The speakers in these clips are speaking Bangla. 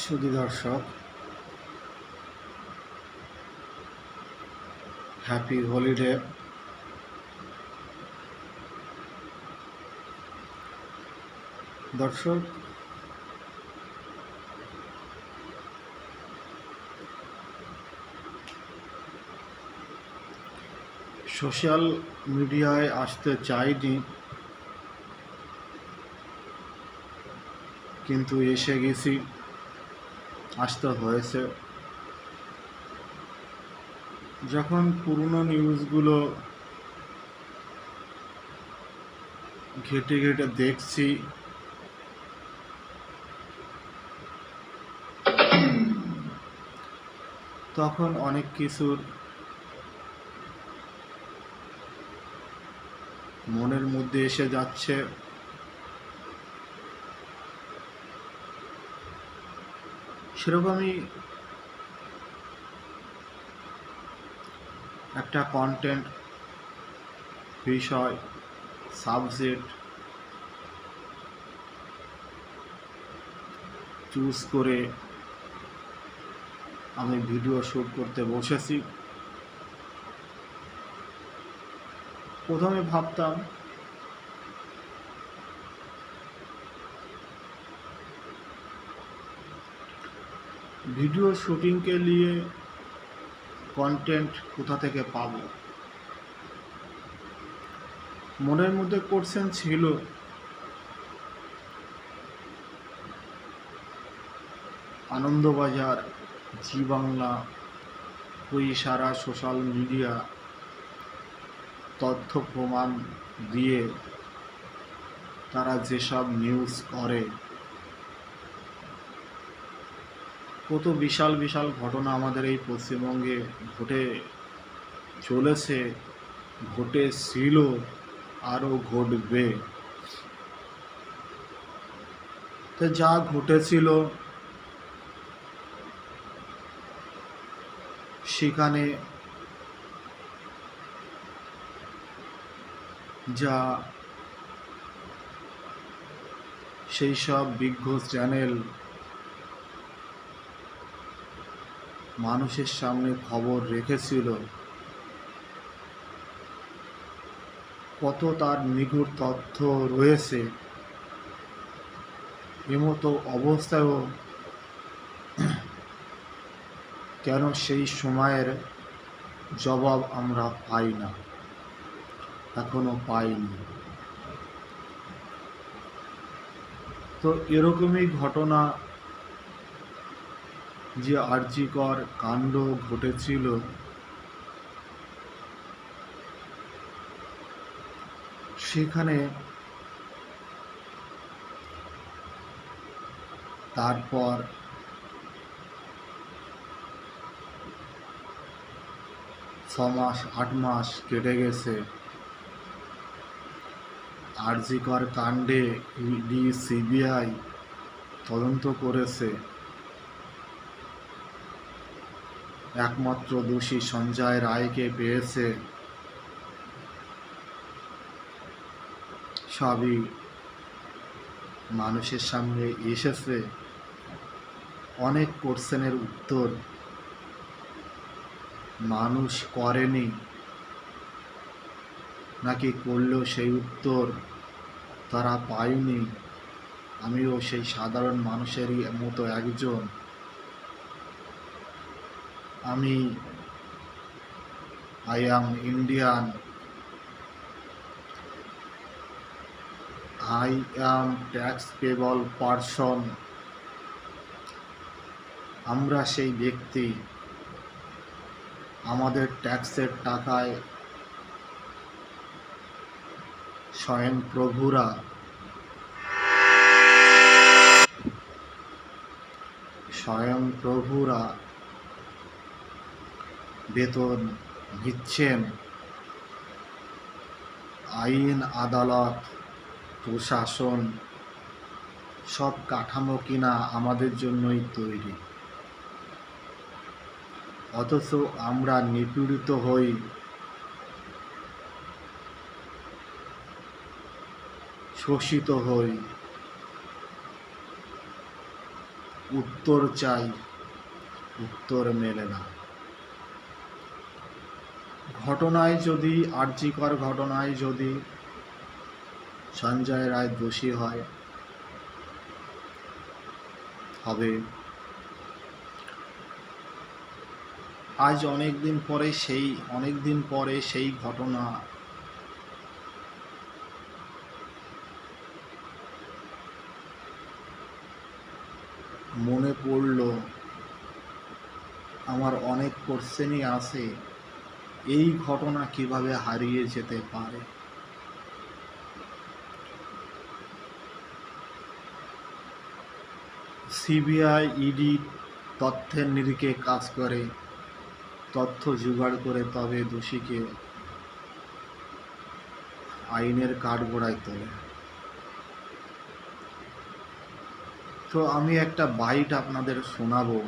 সুধী দর্শক, হ্যাপি হলিডে। দর্শক, সোশ্যাল মিডিয়ায় আসতে চাইনি, কিন্তু এসে গেছি, আসতে হয়েছে। যখন পুরনো নিউজগুলো ঘেটে ঘেটে দেখছি, তখন অনেক কিছুর মনের মধ্যে এসে যাচ্ছে। সেরকমই একটা কন্টেন্ট, বিষয়, সাবজেক্ট চুজ করে আমি ভিডিও শ্যুট করতে বসেছি। প্রথমে ভাবতাম ভিডিও শুটিংকে নিয়ে কন্টেন্ট কোথা থেকে পাব। মনের মধ্যে কোশ্চেন ছিল, আনন্দবাজার, জি বাংলা, সারা সোশ্যাল মিডিয়া তথ্য প্রমাণ দিয়ে তারা যেসব নিউজ করে, কত বিশাল বিশাল ঘটনা আমাদের এই পশ্চিমবঙ্গে ঘটে চলেছে, ঘটেছিল, আরও ঘটবে। তো যা ঘটেছিল সেখানে যা সেই সব বিজ্ঞ চ্যানেল মানুষের সামনে খবর রেখেছিল, কত তার নিগুড় তথ্য রয়েছে, এমতো অবস্থায়ও কেন সেই সময়ের জবাব আমরা পাই না, এখনো পাইনি। তো এরকমই ঘটনা, যে আরজিকর কাণ্ড ঘটেছিল, সেখানে তারপর 6 মাস 8 মাস কেটে গেছে। আরজিকর কাণ্ডে ইডি সিবিআই তদন্ত করেছে, একমাত্র দোষী সঞ্জয় রায়কে পেয়েছে। সবই মানুষের সামনে এসেছে। অনেক কোশ্চেনের উত্তর মানুষ করেনি, নাকি করলেও সেই উত্তর তারা পায়নি। আমিও সেই সাধারণ মানুষেরই মতো একজন। আমি I am Indian, I am tax payable person. আমরা সেই ব্যক্তি, আমাদের ট্যাক্সের টাকায় স্বয়ং প্রভুরা বেতন দিচ্ছেন। আইন, আদালত, প্রশাসন সব কাঠামো কিনা আমাদের জন্যই তৈরি, অথচ আমরা নিপীড়িত হই, শোষিত হই। উত্তর চাই, উত্তর মেলে না। আরজিকর ঘটনায় যদি সঞ্জয় রায় দোষী হবে, আজ অনেক দিন পরে সেই ঘটনা মনে পড়ল। আমার অনেক কোশ্চেনই আছে, এই ঘটনা কিভাবে হারিয়ে যেতে পারে। সিবিআই, ইডি তথ্যের নিরিখে কাজ করে, তথ্য জোগাড় করে তবে দোষীকে আইনের কাঠগড়ায় তোলে। তো আমি একটা বাইট আপনাদের শোনাবো।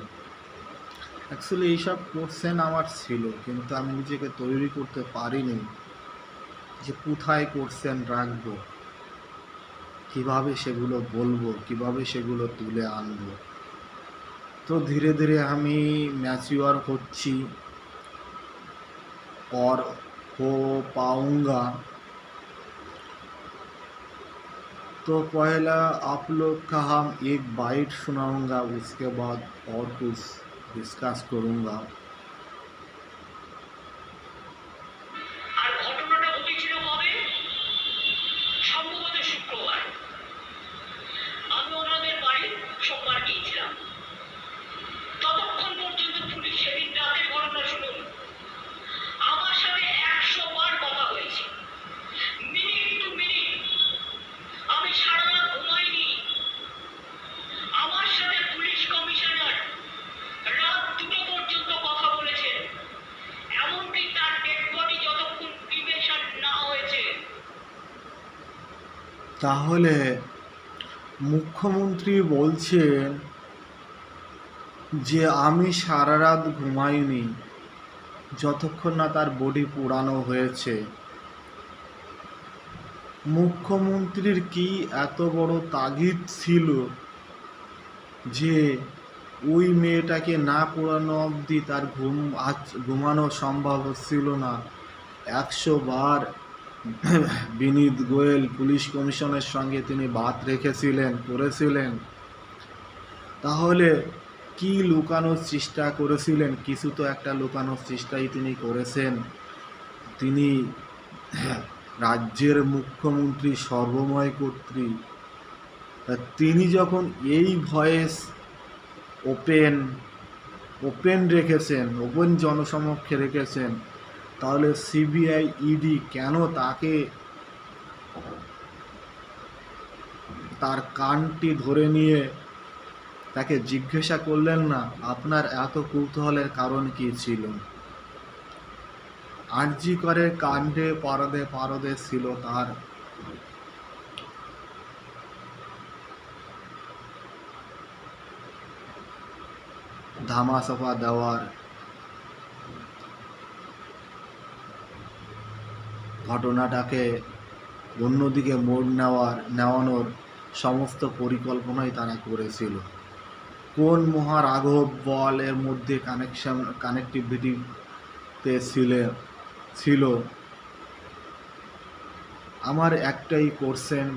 অ্যাকচুয়ালি এইসব কোশ্চেন আমার ছিল, কিন্তু আমি নিজেকে তৈরি করতে পারিনি যে কোথায় কোশ্চেন রাখবো, কিভাবে সেগুলো বলবো, কিভাবে সেগুলো তুলে আনবো। তো ধীরে ধীরে আমি ম্যাচিওর হচ্ছি और हो पाऊंगा। तो पहला आप लोग का हम एक बाइट सुनाऊंगा, उसके बाद और कुछ डिस्कस करूंगा। তাহলে মুখ্যমন্ত্রী বলছেন যে আমি সারা রাত ঘুমাইনি যতক্ষণ না তার বডি পোড়ানো হয়েছে। মুখ্যমন্ত্রীর কি এত বড় তাগিদ ছিল যে ওই মেয়েটাকে না পোড়ানো অবধি তার ঘুমানো সম্ভব হচ্ছিল না? 100 বার বিনীত গোয়েল পুলিশ কমিশনের সঙ্গে তিনি বাত করেছিলেন। তাহলে কি লুকানোর চেষ্টা করেছিলেন? কিছু তো একটা লুকানোর চেষ্টাই তিনি করেছেন। তিনি রাজ্যের মুখ্যমন্ত্রী, সর্বময় কর্ত্রী, তিনি যখন এই ভয়েস ওপেন রেখেছেন, ওপেন জনসমক্ষে রেখেছেন, তাহলে সিবিআই, ইডি কেন তাকে তার কানটি ধরে নিয়ে তাকে জিজ্ঞাসা করলেন না? আপনার এত কৌতূহলের কারণ কি ছিল? আরজিকরের কাণ্ডে পারদে ছিল তার ধামাচাপা দেওয়ার, ঘটনাটাকে অন্যদিকে মোড় নেওয়ানোর সমস্ত পরিকল্পনাই তারা করেছিল। কোন মহারাঘব বল এর মধ্যে কানেক্টিভিটিতে ছিল? আমার একটাই কোশ্চেন,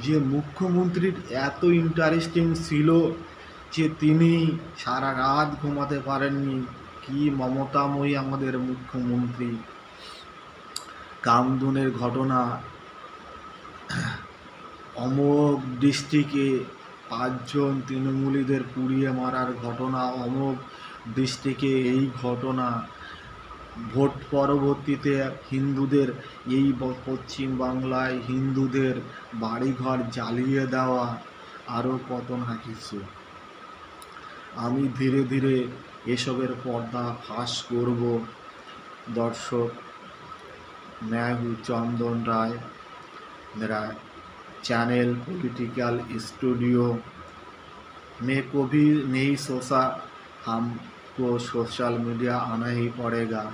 যে মুখ্যমন্ত্রীর এত ইন্টারেস্টিং ছিল যে তিনি সারা রাত ঘুমাতে পারেননি। কি মমতাময়ী আমাদের মুখ্যমন্ত্রী! কামদুনের ঘটনা, অমোঘ ডিস্ট্রিক্টে 5 জন তৃণমূলীদের পুড়িয়ে মারার ঘটনা, অমোঘ ডিস্ট্রিক্টে এই ঘটনা, ভোট পরবর্তীতে হিন্দুদের, এই পশ্চিমবাংলায় হিন্দুদের বাড়িঘর জ্বালিয়ে দেওয়া, আরও কত না কিছু। আমি ধীরে ধীরে এসবের পর্দা ফাঁস করব। दर्शक, मैं हूँ चंदन राय। मेरा चैनल पॉलिटिकल स्टूडियो में को भी नहीं सोचा हमको सोशल मीडिया आना ही पड़ेगा,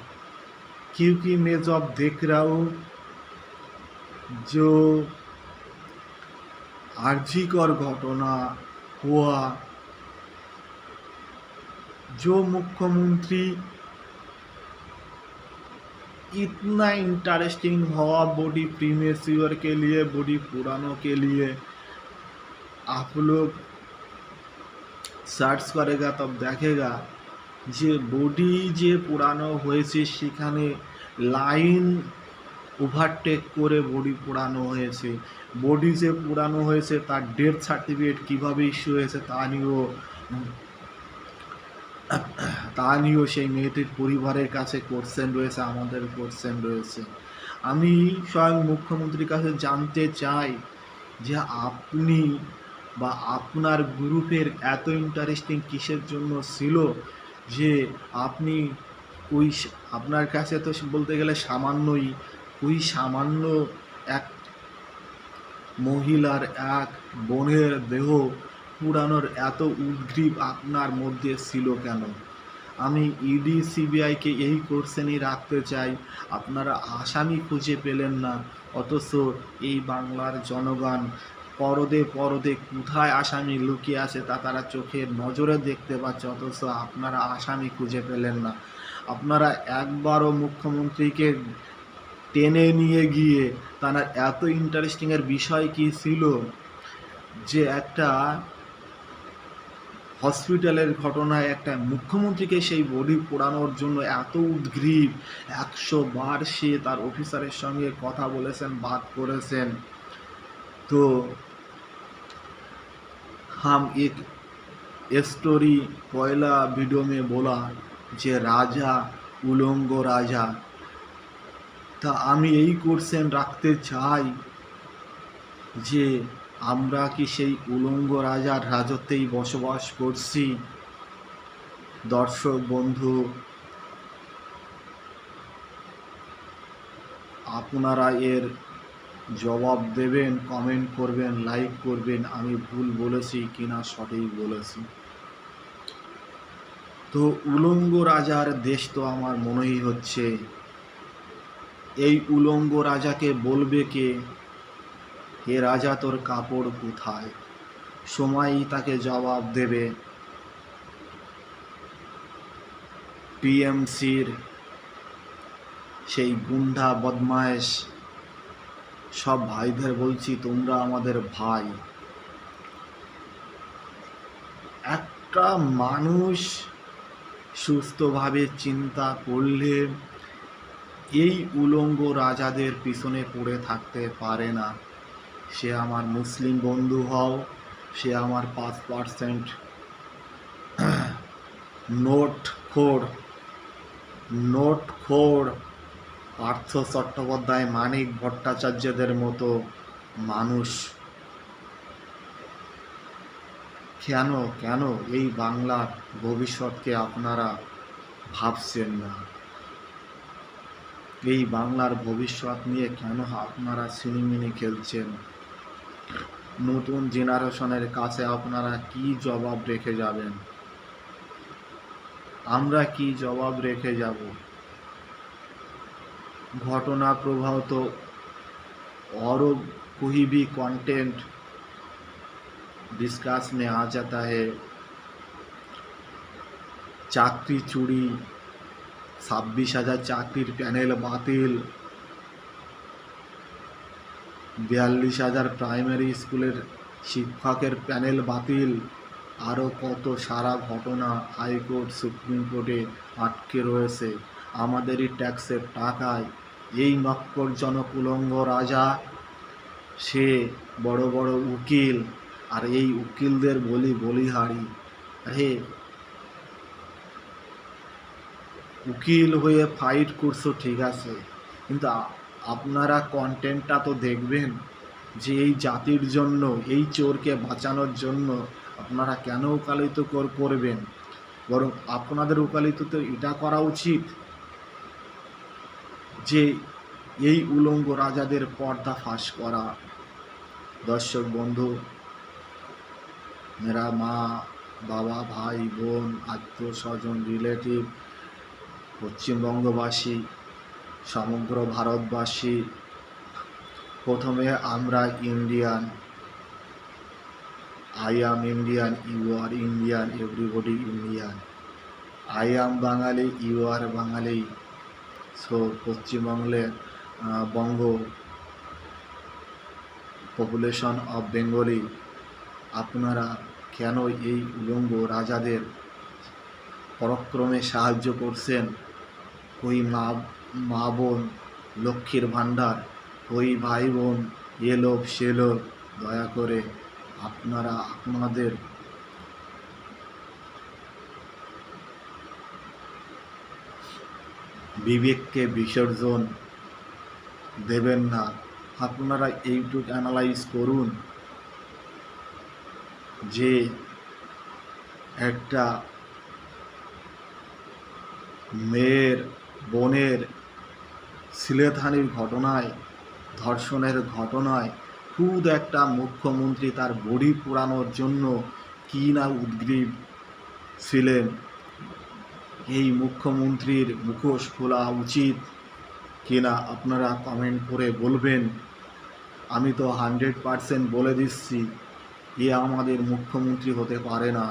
क्योंकि मैं जब देख रहा हूँ जो आर्जिकर घटना हुआ जो मुख्यमंत्री इतना इंटरेस्टिंग हुआ बॉडी प्रीमेच्योर के लिए, बॉडी पुरानों के लिए, आप लोग সার্চ করেগা তব দেখেগা যে বডি যে পুরানো হয়েছে সেখানে লাইন ওভারটেক করে বডি পুরানো হয়েছে। বডি যে পুরানো হয়েছে তার ডেথ সার্টিফিকেট কীভাবে ইস্যু হয়েছে তা নিয়েও সেই মেয়েটির পরিবারের কাছে কোশ্চেন রয়েছে, আমাদের কোশ্চেন রয়েছে। আমি স্বয়ং মুখ্যমন্ত্রীর কাছে জানতে চাই যে আপনি বা আপনার গ্রুপের এত ইন্টারেস্টিং কিসের জন্য ছিল যে আপনি আপনার কাছে তো বলতে গেলে সামান্য এক মহিলার, এক বোনের দেহ পুরানোর এত উদ্গ্রীব আপনার মধ্যে ছিল কেন? আমি ইডি সিবিআইকে এই কোশ্চেনই রাখতে চাই। আপনারা আসামি খুঁজে পেলেন না, অথচ এই বাংলার জনগণ পরদে পরদে কোথায় আসামি লুকিয়ে আছে তা তারা চোখের নজরে দেখতে পাচ্ছে, অথচ আপনারা আসামি খুঁজে পেলেন না। আপনারা একবারও মুখ্যমন্ত্রীকে টেনে নিয়ে গিয়ে তার এত ইন্টারেস্টিংয়ের বিষয় কি ছিল যে একটা হসপিটালের ঘটনায় একটা মুখ্যমন্ত্রীকে সেই বডি পোড়ানোর জন্য এত উদ্গ্রীব, 100 বার সে তার অফিসারের সঙ্গে কথা বলেছেন, বাদ করেছেন। তো हम एक स्टोरी पहला वीडियो में बोला যে রাজা উলঙ্গ রাজা। তা আমি এই কোশ্চেন রাখতে চাই যে আমরা কি সেই উলঙ্গ রাজার রাজত্বেই বসবাস করছি? দর্শক বন্ধু, আপনারা এর জবাব দেবেন, কমেন্ট করবেন, লাইক করবেন আমি ভুল বলেছি কিনা সঠিক বলেছি। তো উলঙ্গ রাজার দেশ তো আমার মনেই হচ্ছে। এই উলঙ্গ রাজাকে বলবে কে, হে রাজা তোর কাপড় কোথায়? সময়ই তাকে জবাব দেবে। টিএমসির সেই গুন্ডা বদমায়েশ সব ভাইদের বলছি, তোমরা আমাদের ভাই। একটা মানুষ সুস্থভাবে চিন্তা করলে এই উলঙ্গ রাজাদের পিছনে পড়ে থাকতে পারে না। সে আমার মুসলিম বন্ধু হও, সে আমার 5% নোটখোর পার্থ চট্টোপাধ্যায়, মানিক ভট্টাচার্যদের মতো মানুষ। কেন এই বাংলার ভবিষ্যৎকে আপনারা ভাবছেন না? এই বাংলার ভবিষ্যৎ নিয়ে কেন আপনারা ছিনিমিনি খেলছেন? নতুন জেনারেশনের কাছে আপনারা কি জবাব রেখে যাবেন? আমরা কি জবাব রেখে যাব? घटना प्रवाह तो और कोई भी कंटेंट डिस्कस में आ जाता है। चाकरी चुरी, 26,000 चाकरिर पैनेल बातिल, 42,000 प्राइमारि स्कूलेर शिक्षकेर पैनेल बातिल, आरो कत सारा घटना हाईकोर्ट सुप्रीम कोर्टे आटके रयेछे आमादेरই टैक्सेर टाकाय। এই নক্করজনক উলঙ্গ রাজা, সে বড় বড় উকিল, আর এই উকিলদের বলিহারি। আরে উকিল হয়ে ফাইট করছো ঠিক আছে, কিন্তু আপনারা কন্টেন্টটা তো দেখবেন যে এই জাতির জন্য, এই চোরকে বাঁচানোর জন্য আপনারা কেন ওকালতি করবেন? বরং আপনাদের ওকালতি তো এটা করা উচিত যে এই উলঙ্গ রাজাদের পর্দা ফাঁস করা। দর্শক বন্ধু, मेरा माँ बाबा भाई बोन आत्मीय स्वजन रिलेटिव पश्चिमबंगबासी समग्र भारतबासी, प्रथमे आमरा Indian, I am Indian, you are Indian, everybody Indian. I am Bangali, you are Bangali. So পশ্চিমবঙ্গে বঙ্গ পপুলেশন অফ বেঙ্গলি, আপনারা কেন এই উলঙ্গ রাজাদের পরাক্রমে সাহায্য করছেন? ওই মা বোন লক্ষ্মীর ভাণ্ডার, ওই ভাই বোন এ লোভ সে লোভ, দয়া করে আপনারা আপনাদের বিবেককে বিসর্জন দেবেন না। আপনারা এইটুক অ্যানালাইজ করুন যে একটা মেয়ের বোনের শ্লীলতাহানির ঘটনায়, ধর্ষণের ঘটনায় খুদ একটা মুখ্যমন্ত্রী তার বডি পোড়ানোর জন্য কি না উদ্গ্রীব ছিলেন। এই মুখ্যমন্ত্রীর মুখোশ খোলা উচিত কিনা আপনারা কমেন্ট করে বলবেন। আমি তো 100% বলে দিচ্ছি, এ আমাদের মুখ্যমন্ত্রী হতে পারে না।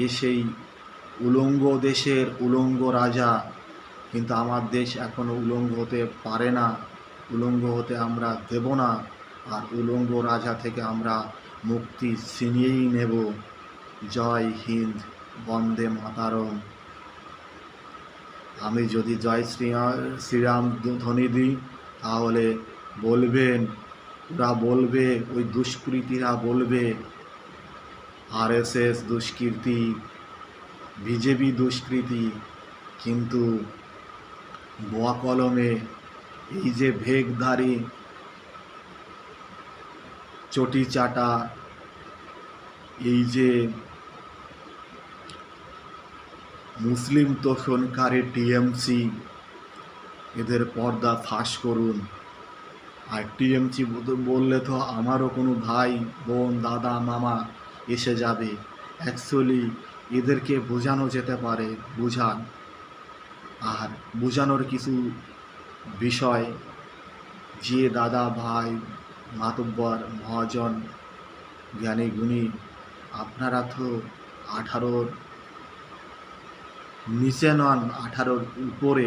এ সেই উলঙ্গ দেশের উলঙ্গ রাজা, কিন্তু আমার দেশ এখনও উলঙ্গ হতে পারে না, উলঙ্গ হতে আমরা দেব না। আর উলঙ্গ রাজা থেকে আমরা মুক্তি ছিনিয়েই নেব। জয় হিন্দ, বন্দে মাতারম। আমি যদি জয় শ্রীরাম ধ্বনি দিই তাহলে বলবেন, ওরা বলবে, ওই দুষ্কৃতীরা বলবে আরএসএস দুষ্কৃতী, বিজেপি দুষ্কৃতী। কিন্তু বোয়া কলমে এই যে ভেগধারী, চটি চাটা, এই যে মুসলিম তোষণকারী টিএমসি, এদের পর্দা ফাঁস করুন। আর টিএমসি বললে তো আমারও কোনো ভাই বোন দাদা মামা এসে যাবে। অ্যাকচুয়ালি এদেরকে বোঝানো যেতে পারে, বুঝান। আর বোঝানোর কিছু বিষয়, যে দাদা ভাই মাতব্বর মহাজন জ্ঞানী গুণী, আপনারা তো 18-র নিচে নন, 18-র উপরে।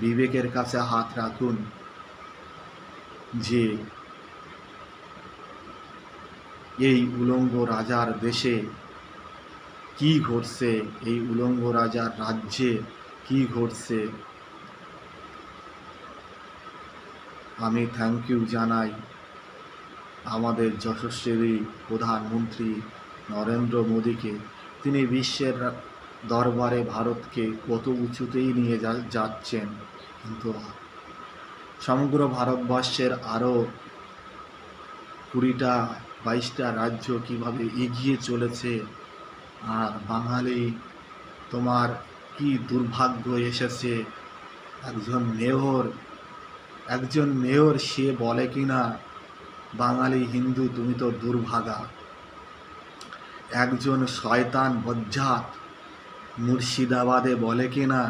বিবেকের কাছে হাত রাখুন যে এই উলঙ্গ রাজার দেশে কি ঘটছে, এই উলঙ্গ রাজার রাজ্যে কি ঘটছে। আমি থ্যাংক ইউ জানাই আমাদের যশস্বী প্রধানমন্ত্রী নরেন্দ্র মোদীকে। তিনি বিশ্বের দরবারে ভারতকে কত উঁচুতেই নিয়ে যাচ্ছেন, কিন্তু সমগ্র ভারতবর্ষের আরও 20টা-22টা রাজ্য কিভাবে এগিয়ে চলেছে। আর বাঙালি, তোমার কি দুর্ভাগ্য এসেছে। একজন মেয়র সে বলে কিনা বাঙালি হিন্দু তুমি তো দুর্ভাগা। একজন শয়তান বজ্জাত মুর্শিদাবাদে বলে কিনা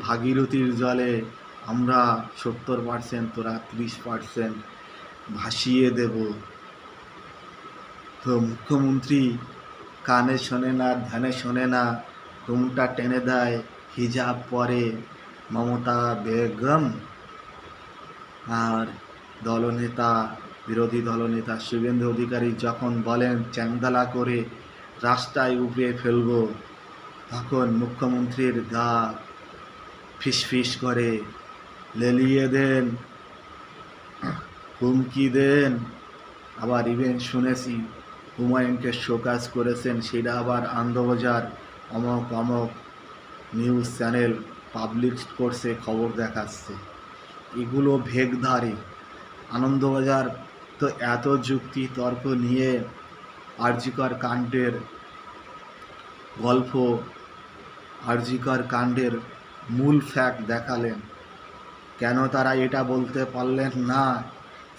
ভাগীরথীর জলে আমরা 70%, তোরা 30% ভাসিয়ে দেব। তো মুখ্যমন্ত্রী কানে শোনে না, ধ্যানে শোনে না, ঘুমটা টেনে দেয়, হিজাব পরে মমতা বেগম। আর দলনেতা, বিরোধী দলনেতা শুভেন্দু অধিকারী যখন বলেন চ্যাংদোলা করে রাস্তায় উপড়ে ফেলব, তখন মুখ্যমন্ত্রীর গা ফিসফিস করে, লেলিয়ে দেন, হুমকি দেন। আবার ইভেন শুনেছি হুমায়ুনকে শোকাজ করেছেন, সেটা আবার আনন্দবাজার অমক নিউজ চ্যানেল পাবলিশ করছে, খবর দেখাচ্ছে। এগুলো ভেগধারী। আনন্দবাজার তো এত যুক্তি তর্ক নিয়ে আরজিকর কাণ্ডের গল্প, আরজিকর কাণ্ডের মূল ফ্যাক্ট দেখালেন। কেন তারা এটা বলতে পারলেন না?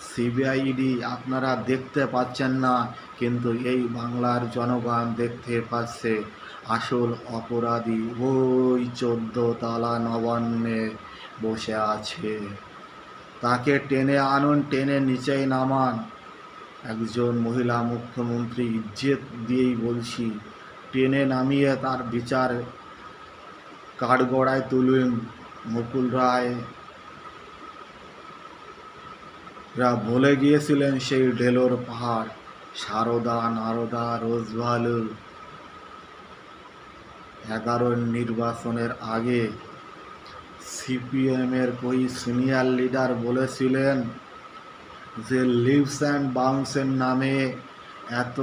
সিবিআই ইডি আপনারা দেখতে পাচ্ছেন না, কিন্তু এই বাংলার জনগণ দেখতে পাচ্ছে। আসল অপরাধী ওই 14তলা নবান্নে বসে আছে। তাকে টেনে আনুন, টেনে নিচেই নামান। একজন মহিলা মুখ্যমন্ত্রী, ইজ্জত দিয়েই বলছি, টেনে নামিয়ে তার বিচার কাঠগড়ায় তুলুন। মুকুল রায় রা বলে গিয়েছিলেন সেই ঢেলোর পাহাড়, সারদা নারদা রোজভালু। 11 নির্বাচনের আগে সিপিএমের ওই সিনিয়র লিডার বলেছিলেন যে লিভস অ্যান্ড বাউন্সের নামে এত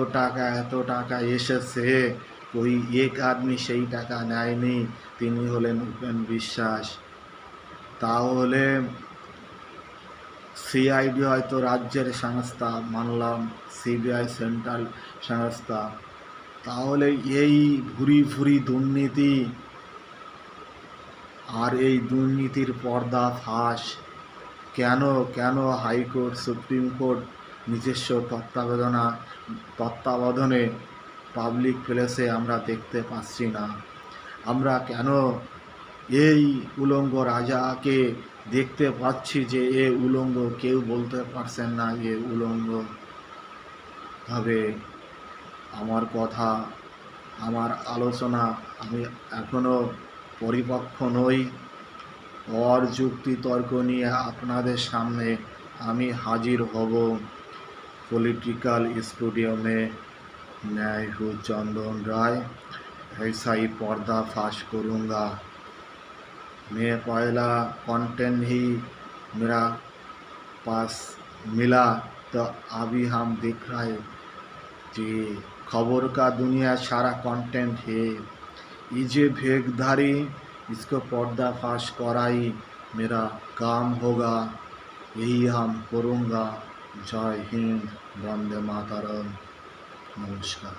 টাকা এসেছে, ওই এক আদমি সেই টাকা নেয়নি, তিনি হলেন উপেন বিশ্বাস। তাহলে সিআইডি হয়তো রাজ্যের সংস্থা, মানলাম সিবিআই সেন্ট্রাল সংস্থা, তাহলে এই ভুরি দুর্নীতি আর এই দুর্নীতির পর্দা ফাঁস কেন হাইকোর্ট সুপ্রিম কোর্ট নিজস্ব তত্ত্বাবধানে পাবলিক প্লেসে আমরা দেখতে পাচ্ছি না? আমরা কেন এই উলঙ্গ রাজাকে দেখতে পাচ্ছি যে এ উলঙ্গ, কেউ বলতে পারছেন না এ উলঙ্গ? তবে আমার কথা, আমার আলোচনা, আমি এখনো পরিপক্ক নই। যুক্তি তর্ক নিয়ে আপনাদের সামনে আমি হাজির হব। पॉलिटिकल स्टूडियो में मैं हूँ चंदन राय, ऐसा ही पर्दाफाश करूँगा। मैं पहला कंटेंट ही मेरा पास मिला, तो अभी हम देख रहे हैं कि खबर का दुनिया सारा कंटेंट है। ये जो भेगधारी, इसको पर्दाफाश कराई मेरा काम होगा, यही हम करूँगा। जय हिंद, वंदे मातरम, नमस्कार।